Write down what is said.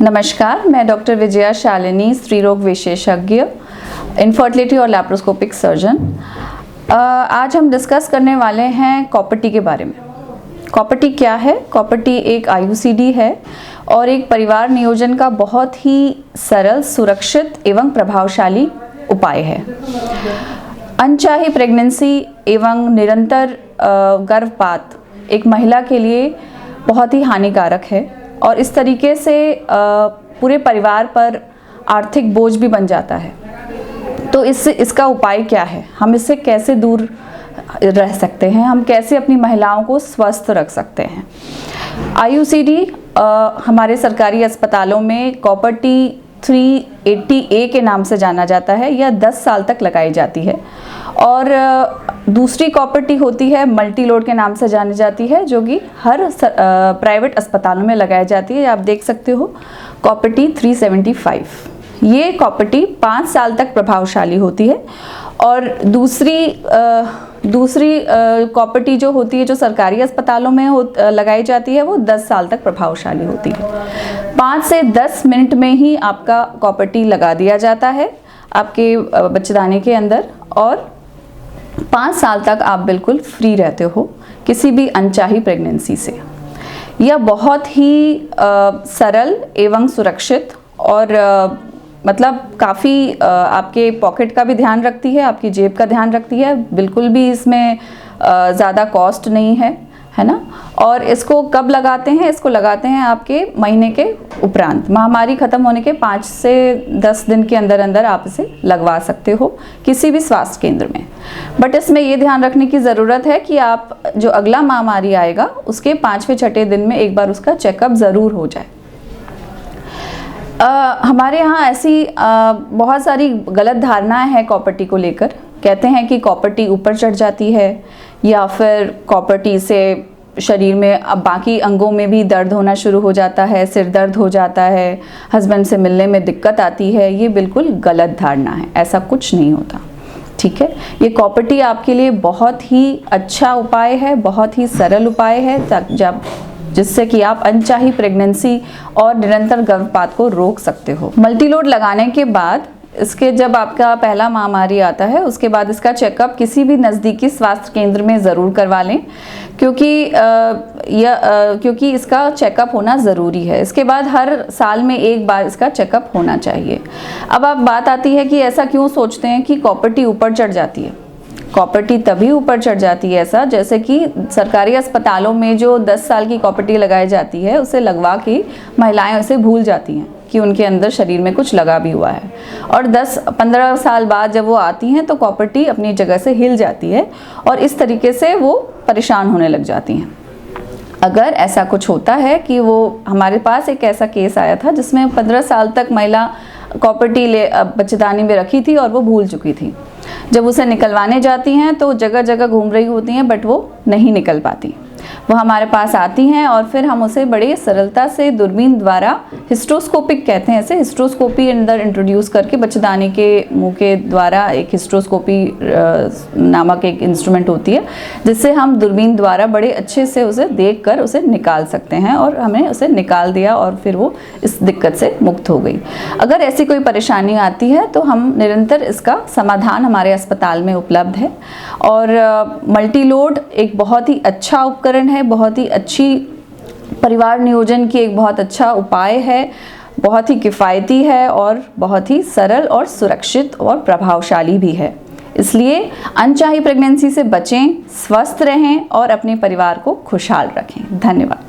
नमस्कार, मैं डॉक्टर विजया शालिनी, स्त्री रोग विशेषज्ञ, इनफर्टिलिटी और लैप्रोस्कोपिक सर्जन। आज हम डिस्कस करने वाले हैं कॉपर्टी के बारे में। कॉपर्टी क्या है? कॉपर्टी एक IUCD है और एक परिवार नियोजन का बहुत ही सरल, सुरक्षित एवं प्रभावशाली उपाय है। अनचाही प्रेगनेंसी एवं निरंतर गर्भपात एक महिला के लिए बहुत ही हानिकारक है और इस तरीके से पूरे परिवार पर आर्थिक बोझ भी बन जाता है। तो इसका उपाय क्या है? हम इससे कैसे दूर रह सकते हैं? हम कैसे अपनी महिलाओं को स्वस्थ रख सकते हैं? IUCD हमारे सरकारी अस्पतालों में कॉपर्टी 380A के नाम से जाना जाता है। यह 10 साल तक लगाई जाती है। और दूसरी कॉपर्टी होती है मल्टी लोड के नाम से जानी जाती है, जो कि हर प्राइवेट अस्पतालों में लगाई जाती है। आप देख सकते हो कॉपर्टी 375। ये कॉपर्टी 5 साल तक प्रभावशाली होती है। और दूसरी कॉपर्टी जो होती है, जो सरकारी अस्पतालों में लगाई जाती है, वो 10 साल तक प्रभावशाली होती है। 5 से 10 मिनट में ही आपका कॉपर्टी लगा दिया जाता है आपके बच्चेदानी के अंदर और 5 साल तक आप बिल्कुल फ्री रहते हो किसी भी अनचाही प्रेगनेंसी से। यह बहुत ही सरल एवं सुरक्षित और मतलब काफ़ी आपके पॉकेट का भी ध्यान रखती है, आपकी जेब का ध्यान रखती है। बिल्कुल भी इसमें ज़्यादा कॉस्ट नहीं है ना। और इसको कब लगाते हैं? इसको लगाते हैं आपके महीने के उपरांत। महामारी ख़त्म होने के 5 से 10 दिन के अंदर अंदर आप इसे लगवा सकते हो किसी भी स्वास्थ्य केंद्र में। बट इसमें ये ध्यान रखने की ज़रूरत है कि आप जो अगला महामारी आएगा उसके 5वें-6ठे दिन में एक बार उसका चेकअप ज़रूर हो जाए। हमारे यहाँ ऐसी बहुत सारी गलत धारणाएं हैं कॉपर्टी को लेकर। कहते हैं कि कॉपर्टी ऊपर चढ़ जाती है या फिर कॉपर्टी से शरीर में अब बाकी अंगों में भी दर्द होना शुरू हो जाता है, सिर दर्द हो जाता है, हस्बैंड से मिलने में दिक्कत आती है। ये बिल्कुल गलत धारणा है, ऐसा कुछ नहीं होता। ठीक है, ये कॉपर्टी आपके लिए बहुत ही अच्छा उपाय है, बहुत ही सरल उपाय है जिससे कि आप अनचाही प्रेगनेंसी और निरंतर गर्भपात को रोक सकते हो। मल्टीलोड लगाने के बाद इसके जब आपका पहला महामारी आता है उसके बाद इसका चेकअप किसी भी नज़दीकी स्वास्थ्य केंद्र में ज़रूर करवा लें, क्योंकि इसका चेकअप होना ज़रूरी है। इसके बाद हर साल में एक बार इसका चेकअप होना चाहिए। अब बात आती है कि ऐसा क्यों सोचते हैं कि कॉपर्टी ऊपर चढ़ जाती है। कॉपर्टी तभी ऊपर चढ़ जाती है ऐसा, जैसे कि सरकारी अस्पतालों में जो 10 साल की कॉपर्टी लगाई जाती है उसे लगवा के महिलाएं उसे भूल जाती हैं कि उनके अंदर शरीर में कुछ लगा भी हुआ है। और 10-15 साल बाद जब वो आती हैं तो कॉपर्टी अपनी जगह से हिल जाती है और इस तरीके से वो परेशान होने लग जाती हैं। अगर ऐसा कुछ होता है कि वो हमारे पास एक ऐसा केस आया था जिसमें 15 साल तक महिला कॉपर्टी बच्चेदानी में रखी थी और वो भूल चुकी थी। जब उसे निकलवाने जाती हैं तो जगह जगह घूम रही होती हैं, बट वो नहीं निकल पाती। वो हमारे पास आती हैं और फिर हम उसे बड़ी सरलता से दूरबीन द्वारा, हिस्ट्रोस्कोपिक कहते हैं इसे, हिस्ट्रोस्कोपी अंदर इंट्रोड्यूस करके बच्चेदानी के मुंह के द्वारा एक हिस्ट्रोस्कोपी नामक एक इंस्ट्रूमेंट होती है, जिससे हम दूरबीन द्वारा बड़े अच्छे से उसे देखकर उसे निकाल सकते हैं। और हमें उसे निकाल दिया और फिर वो इस दिक्कत से मुक्त हो गई। अगर ऐसी कोई परेशानी आती है तो हम निरंतर इसका समाधान हमारे अस्पताल में उपलब्ध है। और मल्टीलोड एक बहुत ही अच्छा उपकरण है, बहुत ही अच्छी परिवार नियोजन की एक बहुत अच्छा उपाय है, बहुत ही किफ़ायती है और बहुत ही सरल और सुरक्षित और प्रभावशाली भी है। इसलिए अनचाही प्रेगनेंसी से बचें, स्वस्थ रहें और अपने परिवार को खुशहाल रखें। धन्यवाद।